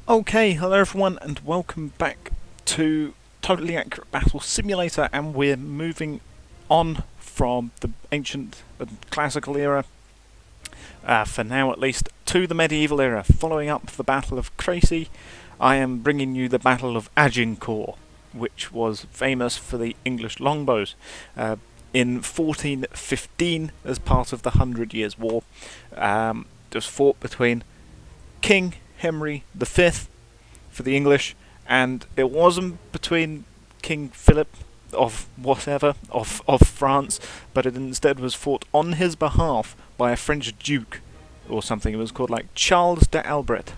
Okay, hello everyone, and welcome back to Totally Accurate Battle Simulator, and we're moving on from the ancient and classical era, for now at least, to the medieval era. Following up the Battle of Crécy, I am bringing you the Battle of Agincourt, which was famous for the English longbows. In 1415, as part of the Hundred Years' War, it was fought between King Henry V for the English, and it wasn't between King Philip of whatever of France, but it instead was fought on his behalf by a French duke or something. It was called like Charles d'Albret.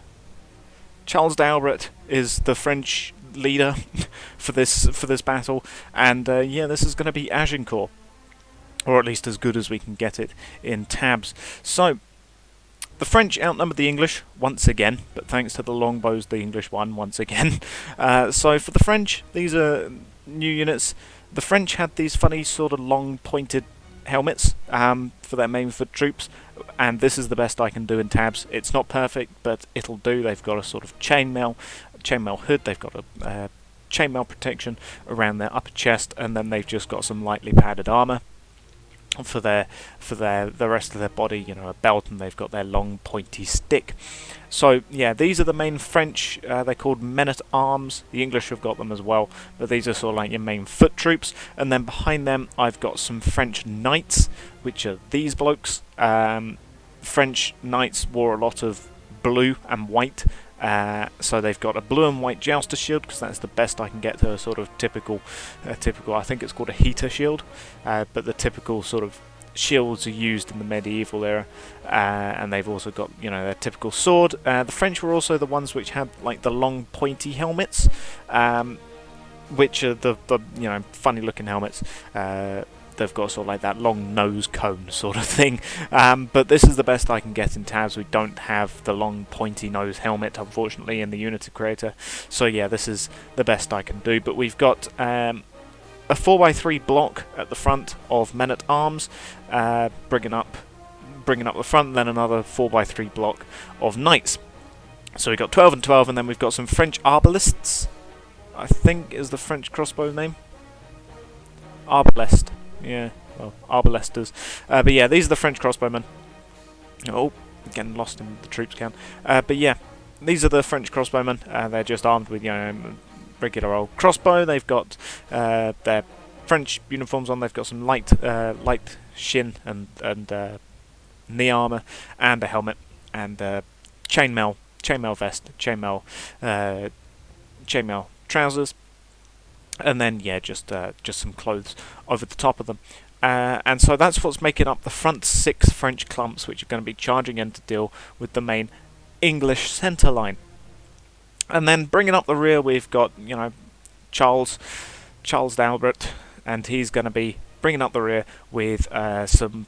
Charles d'Albret is the French leader for this battle, and yeah, this is going to be Agincourt, or at least as good as we can get it in tabs. So the French outnumbered the English once again, but thanks to the longbows, the English won once again. So for the French, these are new units. The French had these funny sort of long pointed helmets for their main foot troops, and this is the best I can do in tabs. It's not perfect, but it'll do. They've got a sort of chainmail hood. They've got a chainmail protection around their upper chest, and then they've just got some lightly padded armor for the rest of their body, a belt, and they've got their long pointy stick. So yeah, these are the main French. They're called men-at-arms. The English have got them as well, but these are sort of like your main foot troops. And then behind them, I've got some French knights, which are these blokes. French knights wore a lot of blue and white. So they've got a blue and white jouster shield, because that's the best I can get to a sort of typical, I think it's called a heater shield, but the typical sort of shields are used in the medieval era, and they've also got their typical sword. The French were also the ones which had like the long pointy helmets, which are the funny looking helmets. They've got sort of like that long nose cone sort of thing, but this is the best I can get in tabs. We don't have the long pointy nose helmet, unfortunately, in the Unity creator, so yeah, this is the best I can do. But we've got a 4x3 block at the front of men-at-arms, bringing up the front, and then another 4x3 block of knights. So we've got 12 and 12, and then we've got some French arbalists, I think is the French crossbow name. Arbalest. Yeah, well, arbalesters. But yeah, these are the French crossbowmen. Oh, getting lost in the troops count. But yeah, these are the French crossbowmen. They're just armed with regular old crossbow. They've got their French uniforms on. They've got some light shin and knee armor, and a helmet, and chainmail vest, chainmail trousers. And then yeah, just some clothes over the top of them, and so that's what's making up the front 6 French clumps, which are going to be charging in to deal with the main English centre line. And then bringing up the rear, we've got Charles d'Albret, and he's going to be bringing up the rear with some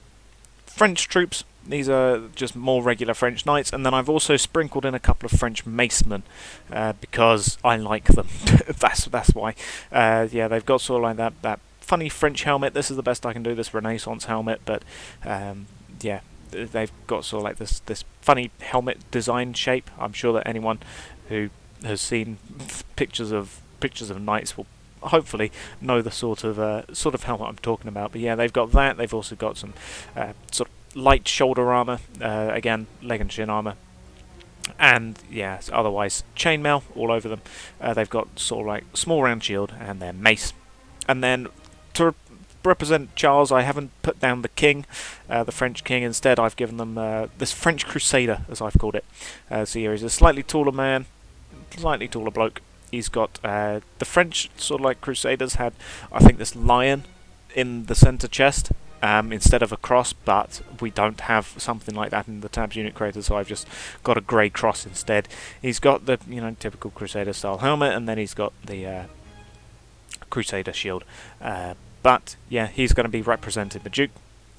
French troops. These are just more regular French knights, and then I've also sprinkled in a couple of French macemen, because I like them. that's why. Yeah, they've got sort of like that funny French helmet. This is the best I can do, this Renaissance helmet, but yeah, they've got sort of like this funny helmet design shape. I'm sure that anyone who has seen pictures of knights will hopefully know the sort of helmet I'm talking about. But yeah, they've got that. They've also got some sort of light shoulder armor, again leg and shin armor, and yeah, otherwise chainmail all over them. They've got sort of like small round shield and their mace. And then to represent Charles, I haven't put down the king, the French king. Instead, I've given them this French crusader, as I've called it. So here he's a slightly taller man, slightly taller bloke. He's got the French sort of like crusaders had, I think, this lion in the center chest, instead of a cross, but we don't have something like that in the tabs unit creator, so I've just got a grey cross instead. He's got the typical crusader style helmet, and then he's got the crusader shield. But yeah, he's going to be representing the Duke.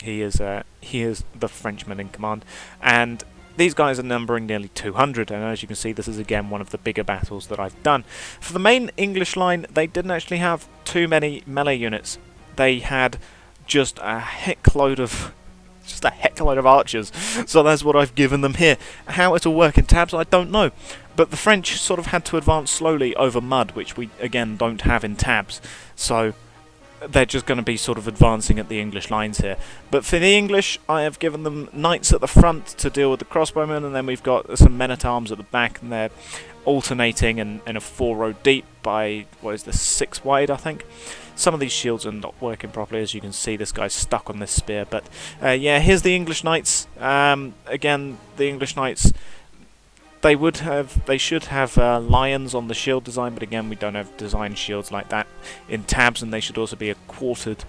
He is the Frenchman in command, and these guys are numbering nearly 200, and as you can see, this is again one of the bigger battles that I've done. For the main English line, they didn't actually have too many melee units. They had just a heck load of just a heck load of archers. So that's what I've given them here. How it'll work in tabs, I don't know. But the French sort of had to advance slowly over mud, which we, again, don't have in tabs. So they're just going to be sort of advancing at the English lines here. But for the English, I have given them knights at the front to deal with the crossbowmen, and then we've got some men-at-arms at the back, and they're alternating in a 4-row deep by, what is this, 6 wide, I think. Some of these shields are not working properly, as you can see. This guy's stuck on this spear. But yeah, here's the English knights. Again, the English knights, they should have lions on the shield design, but again, we don't have design shields like that in tabs, and they should also be a quartered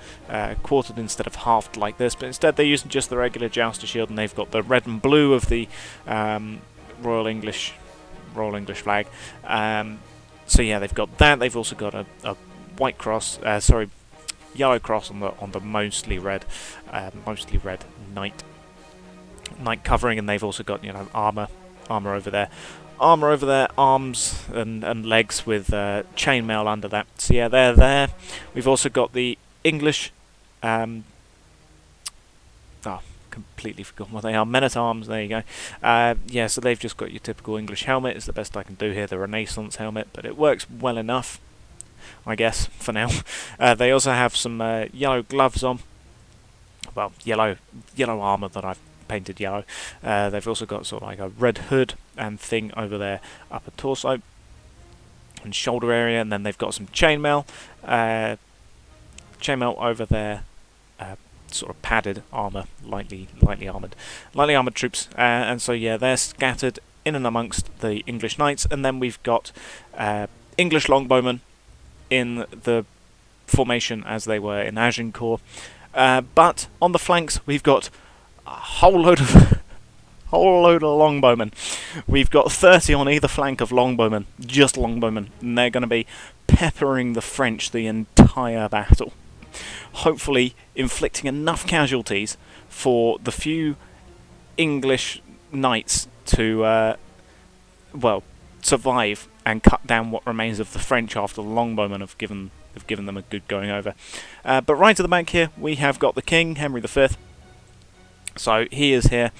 instead of halved like this. But instead, they're using just the regular jouster shield, and they've got the red and blue of the Royal English flag. So yeah, they've got that. They've also got a white cross, yellow cross on the mostly red knight covering, and they've also got, you know, armor over there, arms and legs with chainmail under that. So yeah, they're there. We've also got the English. Completely forgotten what they are. Men-at-arms. There you go. Yeah, so they've just got your typical English helmet. Is the best I can do here. The Renaissance helmet, but it works well enough, I guess, for now. They also have some yellow gloves on. Well, yellow armor that I've painted yellow. They've also got sort of like a red hood and thing over their upper torso and shoulder area, and then they've got some chainmail over their sort of padded armor, lightly armored troops, and so yeah, they're scattered in and amongst the English knights, and then we've got English longbowmen in the formation as they were in Agincourt, but on the flanks we've got a whole load of longbowmen. We've got 30 on either flank of longbowmen, just longbowmen, and they're going to be peppering the French the entire battle, hopefully inflicting enough casualties for the few English knights to survive and cut down what remains of the French after the longbowmen have given them a good going over. But right to the back here we have got the King, Henry V. So he is here,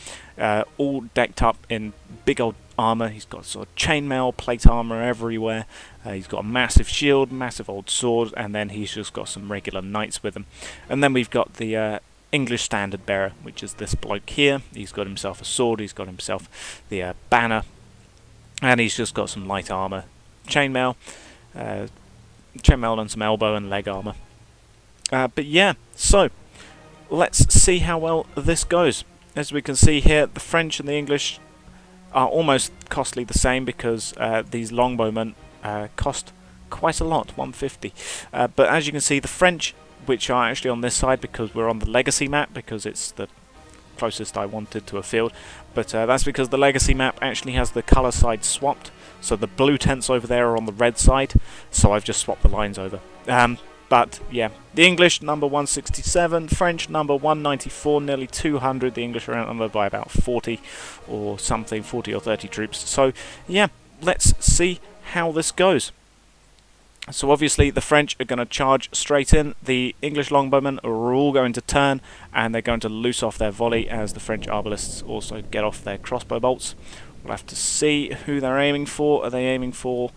all decked up in big old armour. He's got sort of chainmail, plate armour everywhere. He's got a massive shield, massive old sword, and then he's just got some regular knights with him. And then we've got the English standard bearer, which is this bloke here. He's got himself a sword, he's got himself the banner, and he's just got some light armour, chainmail and some elbow and leg armour. But yeah, so let's see how well this goes. As we can see here, the French and the English are almost costly the same, because these longbowmen cost quite a lot, 150. But as you can see, the French, which are actually on this side because we're on the legacy map, because it's the closest I wanted to a field, but that's because the legacy map actually has the colour side swapped, so the blue tents over there are on the red side, so I've just swapped the lines over. But yeah, the English number 167, French number 194, nearly 200. The English are outnumbered by about 40 or something, 40 or 30 troops. So yeah, let's see how this goes. So obviously the French are going to charge straight in. The English longbowmen are all going to turn, and they're going to loose off their volley as the French arbalists also get off their crossbow bolts. We'll have to see who they're aiming for. Are they aiming for...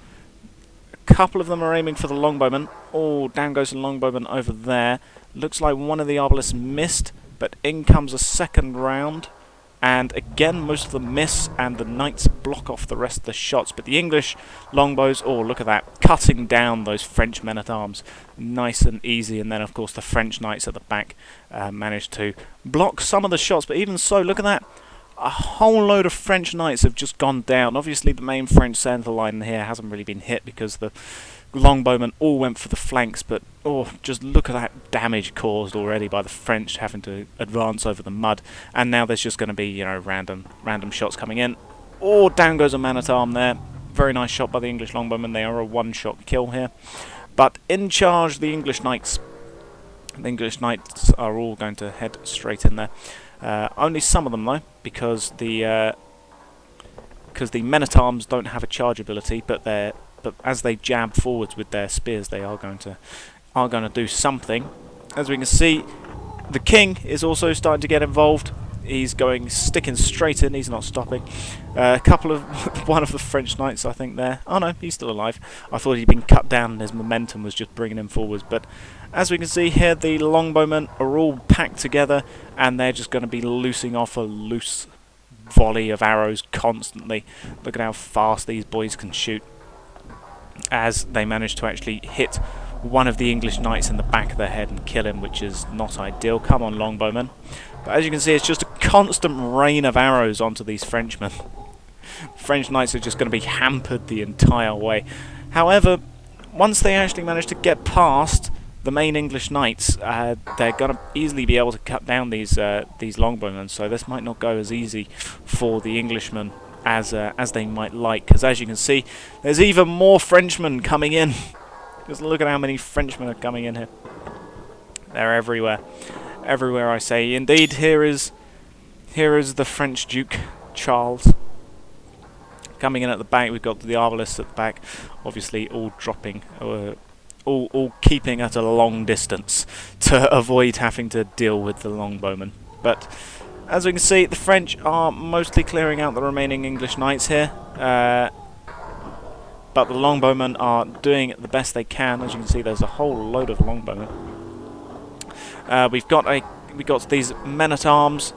A couple of them are aiming for the longbowmen. Oh, down goes the longbowman over there. Looks like one of the arbalists missed, but in comes a second round. And again, most of them miss, and the knights block off the rest of the shots. But the English longbows, oh, look at that, cutting down those French men-at-arms. Nice and easy. And then, of course, the French knights at the back managed to block some of the shots. But even so, look at that. A whole load of French knights have just gone down. Obviously, the main French centre line here hasn't really been hit because the longbowmen all went for the flanks, but oh, just look at that damage caused already by the French having to advance over the mud. And now there's just going to be, you know, random shots coming in. Oh, down goes a man-at-arm there. Very nice shot by the English longbowmen. They are a one-shot kill here. But in charge, the English knights. The English knights are all going to head straight in there. Only some of them though, because the men-at-arms don't have a charge ability, but as they jab forwards with their spears, they are going to do something. As we can see, the King is also starting to get involved. He's going, sticking straight in. He's not stopping. One of the French knights, I think, there. Oh no, he's still alive. I thought he'd been cut down and his momentum was just bringing him forwards. But as we can see here, the longbowmen are all packed together, and they're just going to be loosing off a loose volley of arrows constantly. Look at how fast these boys can shoot, as they manage to actually hit one of the English knights in the back of the head and kill him, which is not ideal. Come on, longbowmen. But as you can see, it's just a constant rain of arrows onto these Frenchmen. French knights are just going to be hampered the entire way. However, once they actually manage to get past the main English knights, they're going to easily be able to cut down these longbowmen, so this might not go as easy for the Englishmen as they might like, because as you can see, there's even more Frenchmen coming in. Just look at how many Frenchmen are coming in here. They're everywhere. Everywhere, I say. Indeed, here is the French Duke, Charles. Coming in at the back, we've got the Arbalists at the back, obviously all dropping, all keeping at a long distance to avoid having to deal with the longbowmen. But as we can see, the French are mostly clearing out the remaining English knights here, but the longbowmen are doing the best they can. As you can see, there's a whole load of longbowmen. We've got these men-at-arms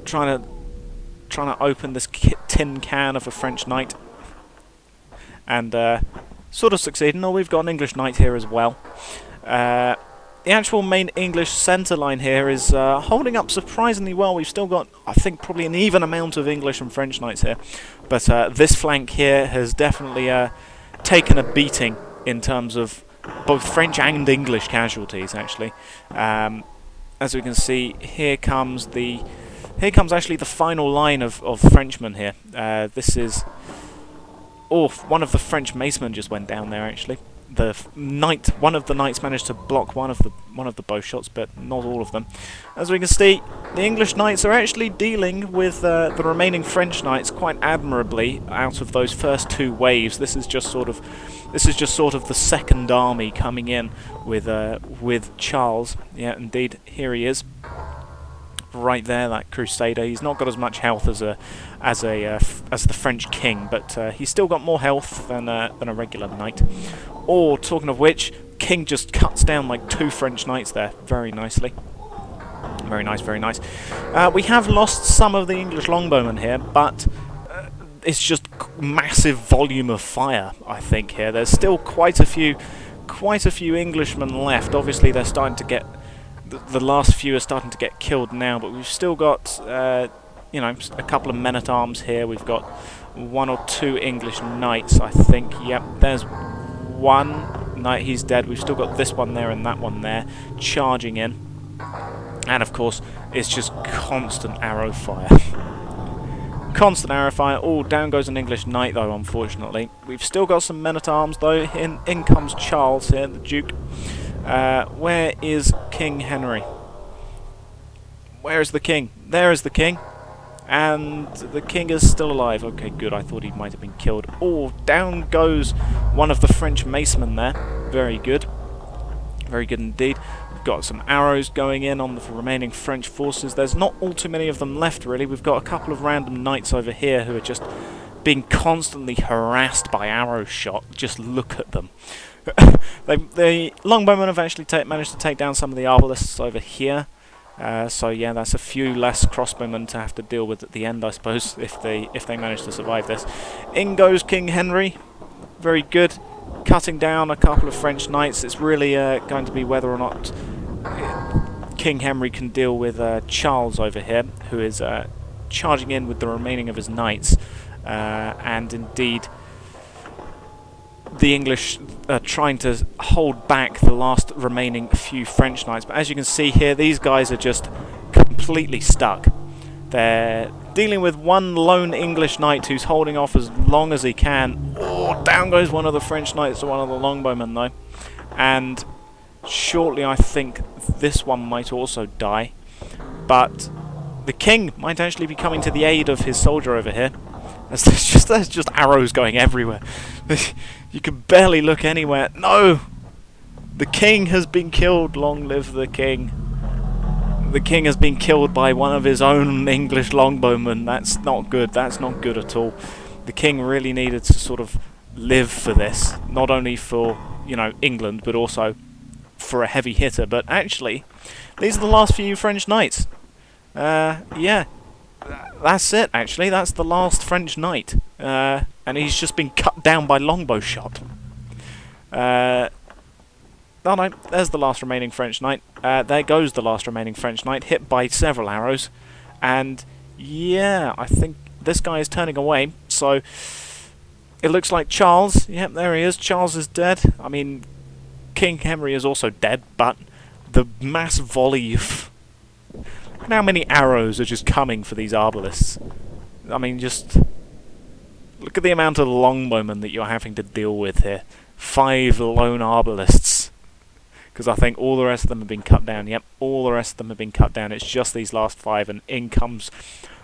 trying to open this tin can of a French knight, and sort of succeeding. Oh, we've got an English knight here as well. The actual main English centre line here is holding up surprisingly well. We've still got, I think, probably an even amount of English and French knights here, but this flank here has definitely taken a beating in terms of both French and English casualties, actually. As we can see, here comes actually the final line of Frenchmen here. This is... Oh, one of the French macemen just went down there, actually. One of the knights managed to block one of the bow shots, but not all of them. As we can see, the English knights are actually dealing with the remaining French knights quite admirably out of those first two waves. This is just sort of the second army coming in with Charles. Yeah, indeed, here he is. Right there, that Crusader. He's not got as much health as the French king, but he's still got more health than a regular knight. Or, talking of which, King just cuts down like 2 French knights there, very nicely. Very nice, very nice. We have lost some of the English longbowmen here, but it's just massive volume of fire, I think, here. There's still quite a few Englishmen left. Obviously, they're starting to get... The last few are starting to get killed now, but we've still got, you know, a couple of men-at-arms here. We've got 1 or 2 English knights, I think. Yep, there's one knight, he's dead. We've still got this one there and that one there, charging in. And, of course, it's just constant arrow fire. Constant arrow fire. Oh, down goes an English knight, though, unfortunately. We've still got some men-at-arms, though. In comes Charles here, the Duke. Where is King Henry? Where is the king? There is the king. And the king is still alive. Okay, good. I thought he might have been killed. Oh, down goes one of the French macemen there. Very good. Very good indeed. We've got some arrows going in on the remaining French forces. There's not all too many of them left, really. We've got a couple of random knights over here who are just being constantly harassed by arrow shot. Just look at them. The longbowmen have actually managed to take down some of the arbalists over here. So yeah, that's a few less crossbowmen to have to deal with at the end, I suppose, if they manage to survive this. In goes King Henry. Very good. Cutting down a couple of French knights. It's really going to be whether or not King Henry can deal with Charles over here, who is charging in with the remaining of his knights. And indeed, the English are trying to hold back the last remaining few French knights. But as you can see here, these guys are just completely stuck. They're dealing with one lone English knight who's holding off as long as he can. Oh, down goes one of the French knights to one of the longbowmen, though. And shortly, I think this one might also die. But the king might actually be coming to the aid of his soldier over here. There's just arrows going everywhere. You can barely look anywhere. No! The king has been killed. Long live the king. The king has been killed by one of his own English longbowmen. That's not good. That's not good at all. The king really needed to sort of live for this, not only for, you know, England, but also for a heavy hitter. But actually, these are the last few French knights. Yeah, that's it. Actually, that's the last French knight, and he's just been cut down by longbow shot. Oh no, there's the last remaining French knight. There goes the last remaining French knight, hit by several arrows. And yeah, I think this guy is turning away, so it looks like Charles, yep, there he is, Charles is dead. I mean, King Henry is also dead, but the mass volley of... Look at how many arrows are just coming for these arbalists. I mean, just... Look at the amount of longbowmen that you're having to deal with here. 5 lone arbalists. Because I think all the rest of them have been cut down. Yep, all the rest of them have been cut down. It's just these last 5, and in comes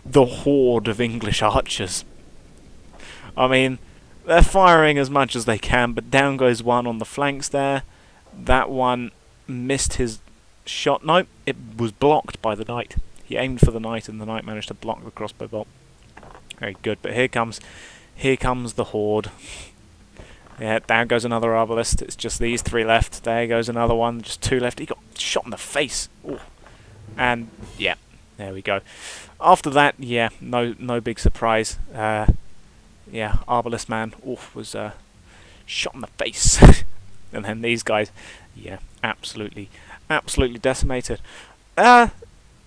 the horde of English archers. I mean, they're firing as much as they can, but down goes one on the flanks there. That one missed his shot. Nope, it was blocked by the knight. He aimed for the knight, and the knight managed to block the crossbow bolt. Very good, but here comes the horde. Yeah, down goes another arbalist. It's just these 3 left. There goes another one. Just 2 left. He got shot in the face. Ooh. And yeah, there we go. After that, yeah, no big surprise. Yeah, arbalist man was shot in the face. And then these guys, yeah, absolutely decimated. Yeah,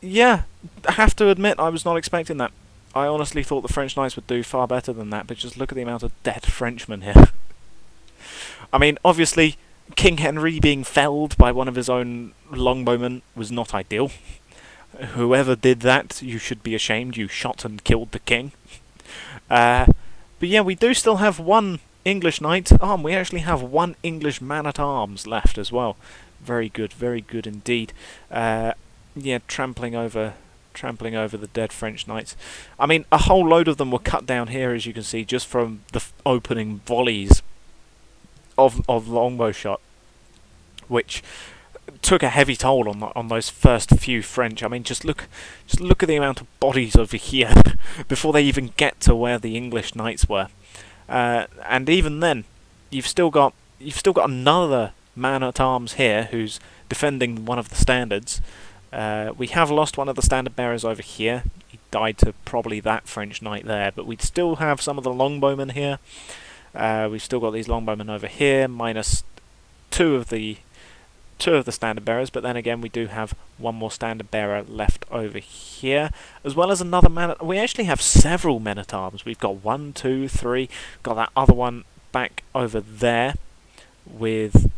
I have to admit I was not expecting that. I honestly thought the French knights would do far better than that, but just look at the amount of dead Frenchmen here. I mean, obviously, King Henry being felled by one of his own longbowmen was not ideal. Whoever did that, you should be ashamed. You shot and killed the king. But yeah, we do still have 1 English knight. We actually have 1 English man-at-arms left as well. Very good indeed. Yeah, trampling over the dead French knights. I mean, a whole load of them were cut down here, as you can see, just from the opening volleys of longbow shot, which took a heavy toll on those first few French. I mean, just look at the amount of bodies over here before they even get to where the English knights were. And even then, you've still got another man-at-arms here who's defending one of the standards. We have lost one of the standard bearers over here. He died to probably that French knight there, but we still have some of the longbowmen here. We've still got these longbowmen over here, minus two of the standard bearers, but then again we do have 1 more standard bearer left over here, as well as another man. We actually have several men-at-arms. We've got 1, 2, 3. Got that other one back over there with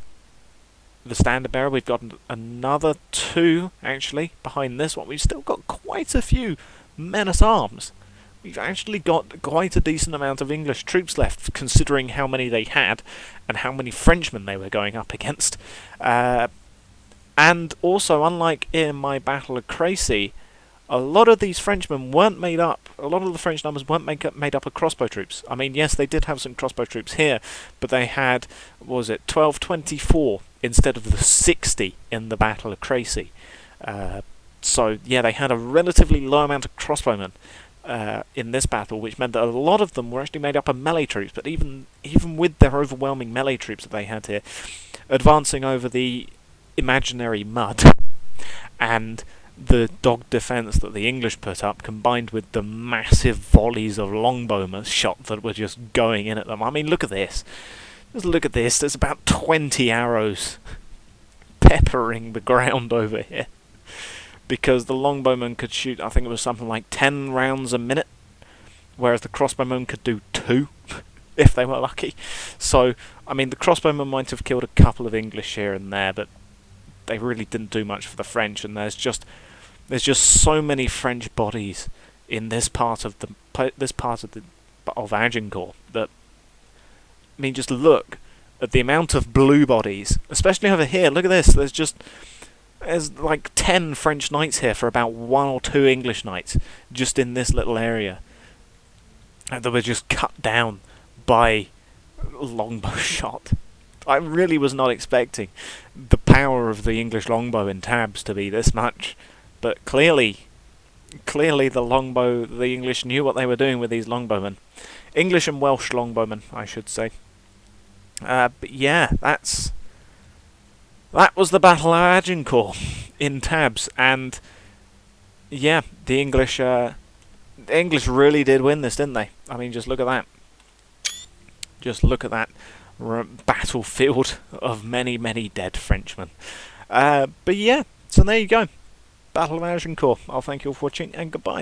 the standard bearer. We've got another 2 actually behind this one. We've still got quite a few men-at-arms. We've actually got quite a decent amount of English troops left, considering how many they had and how many Frenchmen they were going up against. And also, unlike in my Battle of Crécy, a lot of these Frenchmen weren't made up. A lot of the French numbers weren't made up of crossbow troops. I mean, yes, they did have some crossbow troops here, but they had, what was it, 1224 instead of the 60 in the Battle of Crécy. So, yeah, they had a relatively low amount of crossbowmen in this battle, which meant that a lot of them were actually made up of melee troops. But even with their overwhelming melee troops that they had here, advancing over the imaginary mud and the dog defence that the English put up, combined with the massive volleys of longbowmen shot that were just going in at them. I mean, look at this. Just look at this. There's about 20 arrows peppering the ground over here. Because the longbowmen could shoot, I think it was something like 10 rounds a minute, whereas the crossbowmen could do 2, if they were lucky. So, I mean, the crossbowmen might have killed a couple of English here and there, but they really didn't do much for the French, and there's just so many French bodies in this part of Agincourt that, I mean, just look at the amount of blue bodies, especially over here. Look at this. There's like 10 French knights here for about 1 or 2 English knights, just in this little area, and they were just cut down by longbow shot. I really was not expecting the power of the English longbow in Tabs to be this much. But clearly the English knew what they were doing with these longbowmen. English and Welsh longbowmen, I should say. But yeah, that was the Battle of Agincourt in tabs, and yeah, the English really did win this, didn't they? I mean, just look at that. Just look at that battlefield of many, many dead Frenchmen. But yeah, so there you go. Battle of Agincourt. I'll thank you all for watching, and goodbye.